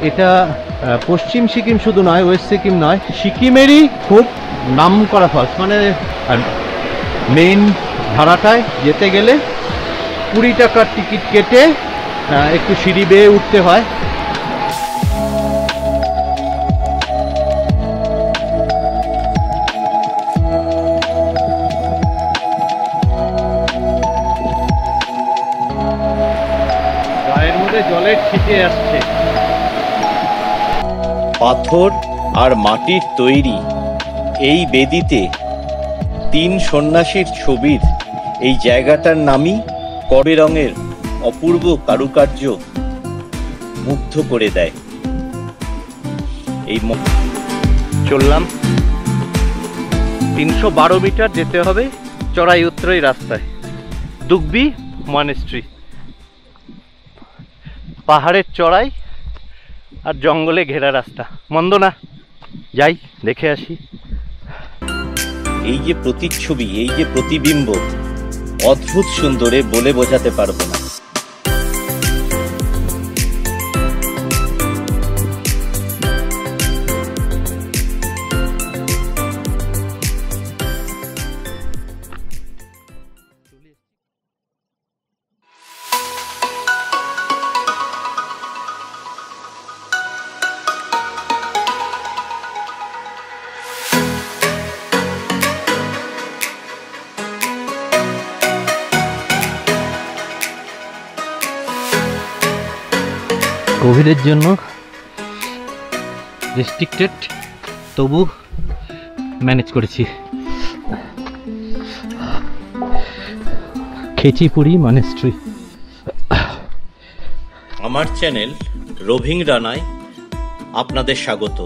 এটা পশ্চিম সিকিম শুধু নয়, ওয়েস্ট সিকিম নয়, সিকিমেরই খুব নাম করা ফলস। মানে মেইন ভাড়াটায় যেতে গেলে 20 টাকার টিকিট কেটে একটু সিঁড়ি বেয়ে উঠতে হয়। গায়ের মধ্যে জলের ছিটে আসছে। পাথর আর মাটির তৈরি এই বেদিতে 3 সন্ন্যাসীর ছবির এই জায়গাটার নামই কবে রঙের অপূর্ব কারুকার্য মুগ্ধ করে দেয়। এই চললাম 312 মিটার যেতে হবে চড়াই উত্তরাই রাস্তায়। দুগবি মনেস্ট্রি, পাহাড়ের চড়াই আর জঙ্গলে ঘেরা রাস্তা। মন্দ না, যাই দেখে আসি। এই যে প্রতিচ্ছবি, এই যে প্রতিবিম্ব, অদ্ভুত সুন্দরে বলে বোঝাতে পারবো না। কোভিডের জন্য রেস্ট্রিক্টেড, তবু ম্যানেজ করেছি। খেচিপুরি মনেস্ট্রি। আমার চ্যানেল রোভিং রানায় আপনাদের স্বাগত।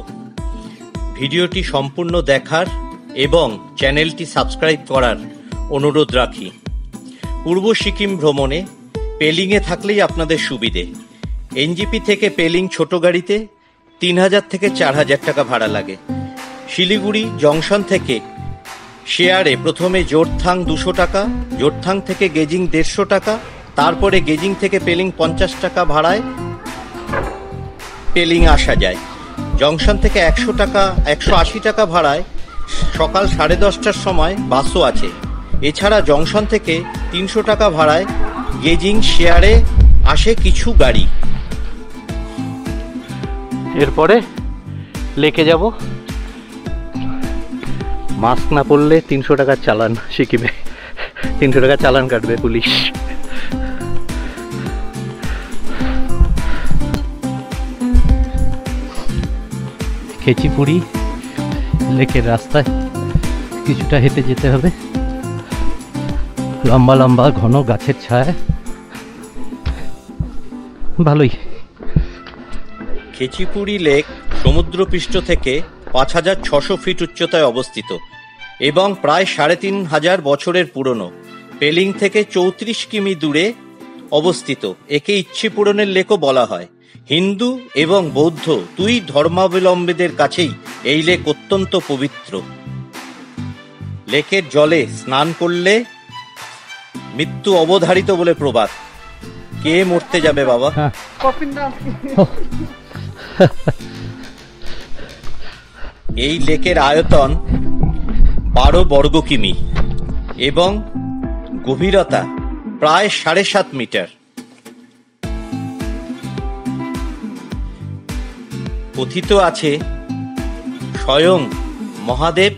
ভিডিওটি সম্পূর্ণ দেখার এবং চ্যানেলটি সাবস্ক্রাইব করার অনুরোধ রাখি। পূর্ব সিকিম ভ্রমণে পেলিংয়ে থাকলেই আপনাদের সুবিধে। এনজিপি থেকে পেলিং ছোট গাড়িতে 3000 থেকে 4000 টাকা ভাড়া লাগে। শিলিগুড়ি জংশন থেকে শেয়ারে প্রথমে জোরথাং 200 টাকা, জোরথাং থেকে গেজিং 150 টাকা, তারপরে গেজিং থেকে পেলিং 50 টাকা ভাড়ায় পেলিং আসা যায়। জংশন থেকে 100 টাকা 180 টাকা ভাড়ায় সকাল 10:30টার সময় বাসও আছে। এছাড়া জংশন থেকে 300 টাকা ভাড়ায় গেজিং শেয়ারে আসে কিছু গাড়ি। এরপরে লেকে যাব। মাস্ক না পরলে 300 টাকার চালান সিকিমে, 300 টাকা চালান কাটবে পুলিশ। খেচিপুরি লেকের রাস্তায় কিছুটা হেঁটে যেতে হবে। লম্বা লম্বা ঘন গাছের ছায়া, ভালোই। খেচিপুরি লেক সমুদ্রপৃষ্ঠ থেকে 5600 ফিট উচ্চতায় অবস্থিত এবং প্রায় 3500 বছরের পুরনো। পেলিং থেকে 34 কিমি দূরে অবস্থিত। একে ইচ্ছে পূরণের লেকও বলা হয়। হিন্দু এবং বৌদ্ধ দুই ধর্মাবলম্বীদের কাছেই এই লেক অত্যন্ত পবিত্র। লেকের জলে স্নান করলে মৃত্যু অবধারিত বলে প্রবাদ। কে মরতে যাবে বাবা? এই লেকের আয়তন 12 বর্গ কিমি এবং গভীরতা প্রায় 7.5 মিটার। কথিত আছে স্বয়ং মহাদেব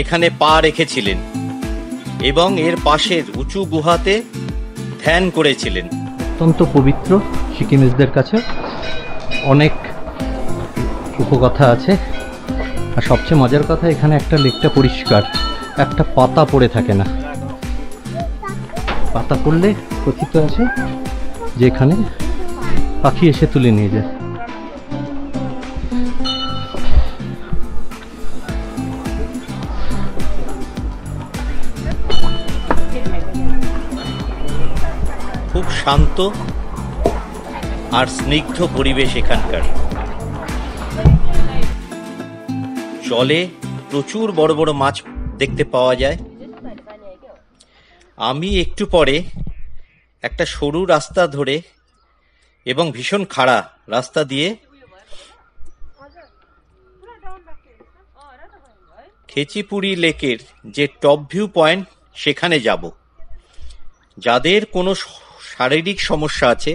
এখানে পা রেখেছিলেন এবং এর পাশের উঁচু গুহাতে ধ্যান করেছিলেন। অত্যন্ত পবিত্র সিকিমিজদের কাছে। অনেক উপকথা আছে, আর সবচেয়ে মজার কথা এখানে একটা লেকটা পরিষ্কার, একটা পাতা পড়ে থাকে না। পাতা পড়লে কথিত আছে যে এখানে পাখি এসে তুলে নিয়ে যায়। খুব শান্ত আর স্নিগ্ধ পরিবেশ এখানকার। জলে প্রচুর বড় বড় মাছ দেখতে পাওয়া যায়। আমি একটু পরে একটা সরু রাস্তা ধরে এবং ভীষণ খাড়া রাস্তা দিয়ে খেচিপুরি লেকের যে টপ ভিউ পয়েন্ট সেখানে যাব। যাদের কোনো শারীরিক সমস্যা আছে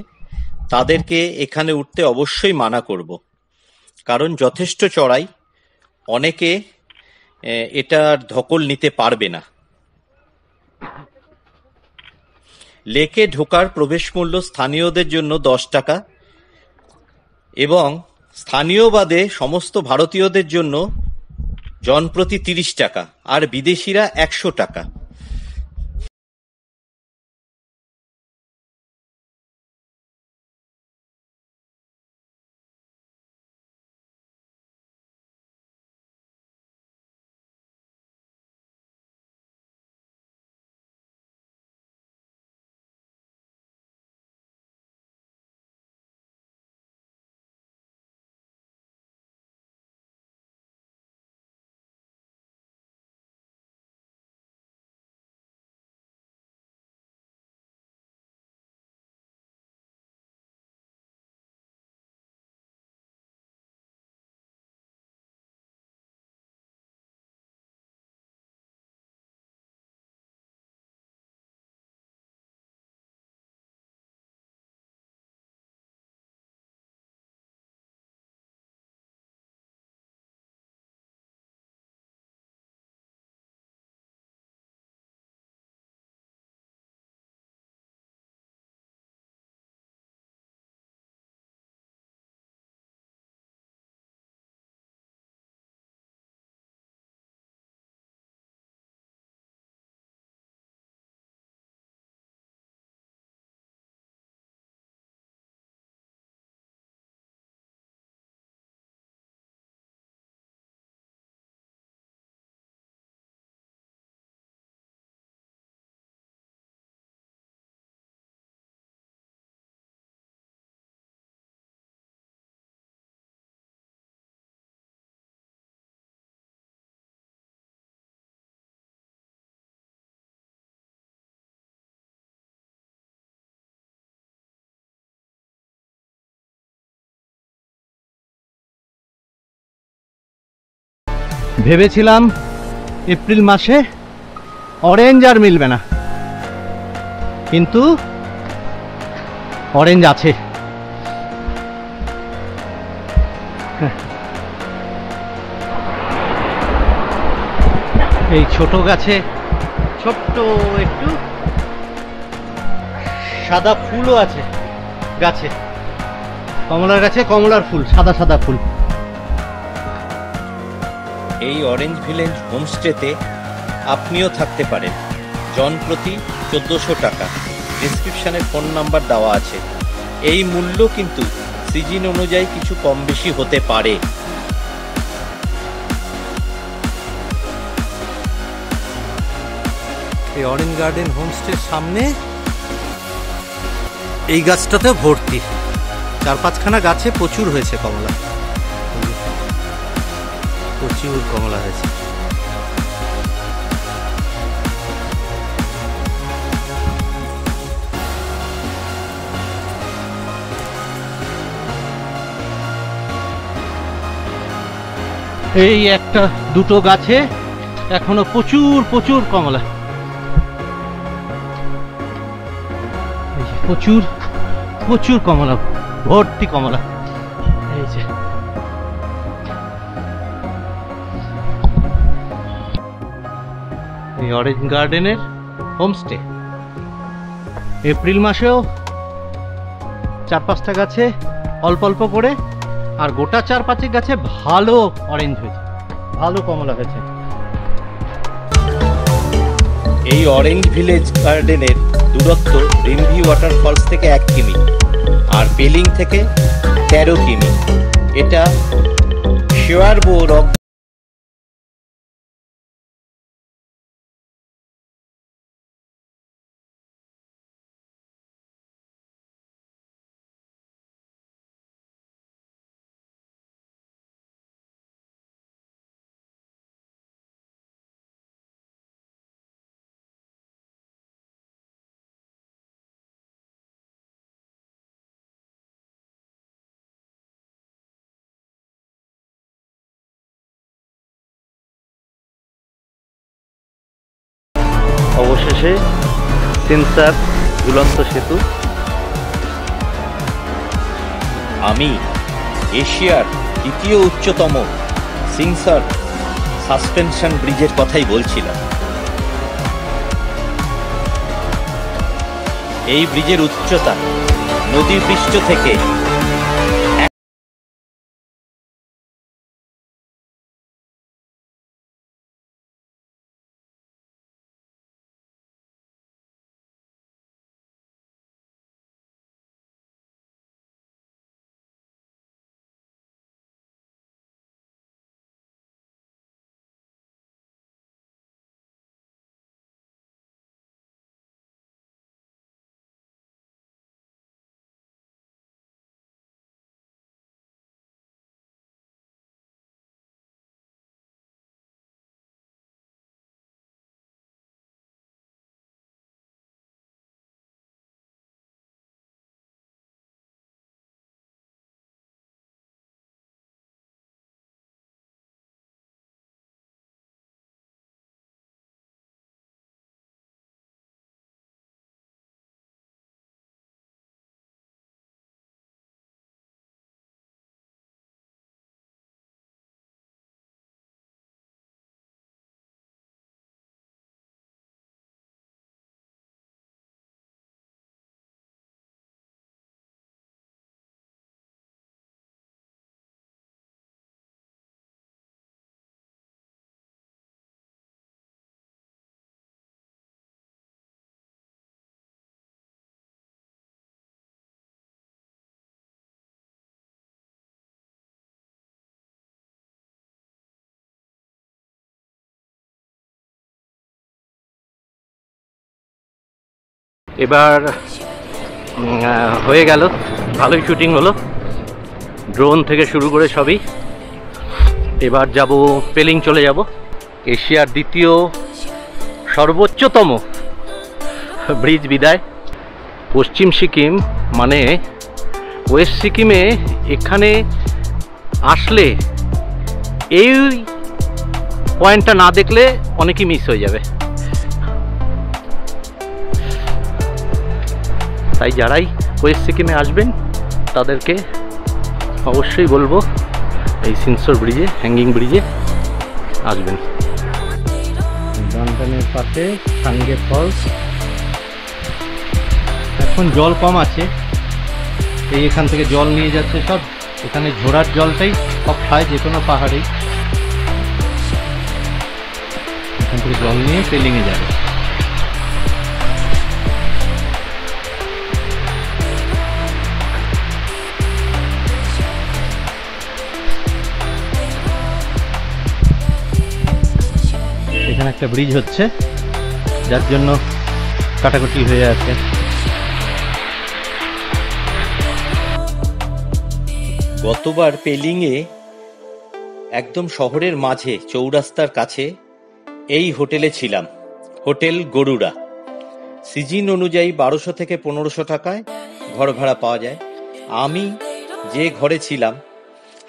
তাদেরকে এখানে উঠতে অবশ্যই মানা করব, কারণ যথেষ্ট চড়াই, অনেকে এটার ধকল নিতে পারবে না। লেকে ঢোকার প্রবেশ মূল্য স্থানীয়দের জন্য 10 টাকা এবং স্থানীয় বাদে সমস্ত ভারতীয়দের জন্য জনপ্রতি 30 টাকা আর বিদেশিরা 100 টাকা। ভেবেছিলাম এপ্রিল মাসে অরেঞ্জ আর মিলবে না, কিন্তু অরেঞ্জ আছে। এই ছোট গাছে ছোট্ট একটু সাদা ফুলও আছে গাছে, কমলার গাছে কমলার ফুল, সাদা সাদা ফুল। এই অরেঞ্জ ভিলেজ হোমস্টেতে আপনিও থাকতে পারেন। জনপ্রতি 1400 টাকা। ডেসক্রিপশনে ফোন নাম্বার দেওয়া আছে। এই মূল্য কিন্তু সিজন অনুযায়ী কিছু কম বেশি হতে পারে। এই অরেঞ্জ গার্ডেন হোমস্টের সামনে এই গাছটাতে ভর্তি, 4-5খানা গাছে প্রচুর হয়েছে কমলা, প্রচুর কমলা হয়েছে। এই একটা দুটো গাছে এখনো প্রচুর প্রচুর কমলা, প্রচুর প্রচুর কমলা, ভর্তি কমলা। এই যে এই অরেঞ্জ গার্ডেনের হোমস্টে। এপ্রিল মাসেও 4-5টা গাছে অল্প অল্প করে, আর গোটা 4-5 গাছে ভালো অরেঞ্জ হয়েছে, ভালো কমলা হয়েছে। এই অরেঞ্জ ভিলেজ গার্ডেনের দূরত্ব রিমভি ওয়াটারফলস থেকে 1 কিমি আর পেলিং থেকে 13 কিমি। এটা শেয়ারবো রক অবশেষে সেন্সার ঝুলন্ত সেতু। আমি এশিয়ার দ্বিতীয় উচ্চতম সিনসার সাসপেনশন ব্রিজের কথাই বলছিলাম। এই ব্রিজের উচ্চতা নদীর পৃষ্ঠ থেকে এবার হয়ে গেল, ভালোই শুটিং হলো, ড্রোন থেকে শুরু করে সবই। এবার যাব পেলিং, চলে যাব। এশিয়ার দ্বিতীয় সর্বোচ্চতম ব্রিজ বিদায়। পশ্চিম সিকিম মানে ওয়েস্ট সিকিমে এখানে আসলে এই পয়েন্টটা না দেখলে অনেকই মিস হয়ে যাবে। তাই যারাই ওয়েস্ট সিকিমে আসবেন তাদেরকে অবশ্যই বলবো এই সিনসর ব্রিজে, হ্যাঙ্গিং ব্রিজে আসবেন। ডানটানের পাশে সাঙ্গে ফলস। এখন জল কম আছে, এই এখান থেকে জল নিয়ে যাচ্ছে সব। এখানে ঝোড়ার জলটাই সব খায় যে কোনো পাহাড়েই। এখান থেকে জল নিয়ে পেলিংয়ে যাবে। এখানে একটা ব্রিজ হচ্ছে, যার জন্য কাটাকুটি হয়ে আছে। গতবার পেলিংয়ে একদম শহরের মাঝে চৌরাস্তার কাছে এই হোটেলে ছিলাম, হোটেল গরুড়া। সিজন অনুযায়ী 1200 থেকে 1500 টাকায় ঘর ভাড়া পাওয়া যায়। আমি যে ঘরে ছিলাম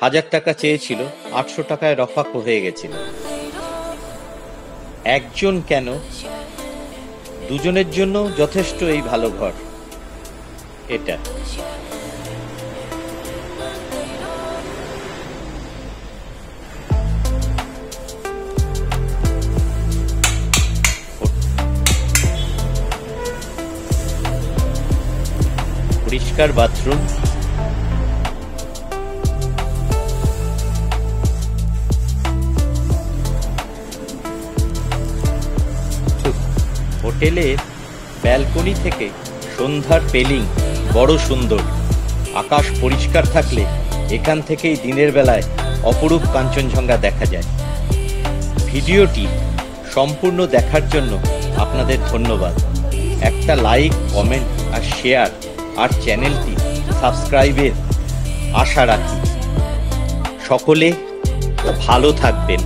1000 টাকা চেয়েছিল, 800 টাকায় রফা হয়ে গেছিল। একজন কেন, দুজনের জন্য যথেষ্ট এই ভালো ঘর এটা। পরিষ্কার বাথরুম, হোটেলের ব্যালকনি থেকে সন্ধ্যার পেলিং বড় সুন্দর। আকাশ পরিষ্কার থাকলে এখান থেকেই দিনের বেলায় অপরূপ কাঞ্চনজঙ্ঘা দেখা যায়। ভিডিওটি সম্পূর্ণ দেখার জন্য আপনাদের ধন্যবাদ। একটা লাইক, কমেন্ট আর শেয়ার আর চ্যানেলটি সাবস্ক্রাইবের আশা রাখি। সকলে ভালো থাকবেন।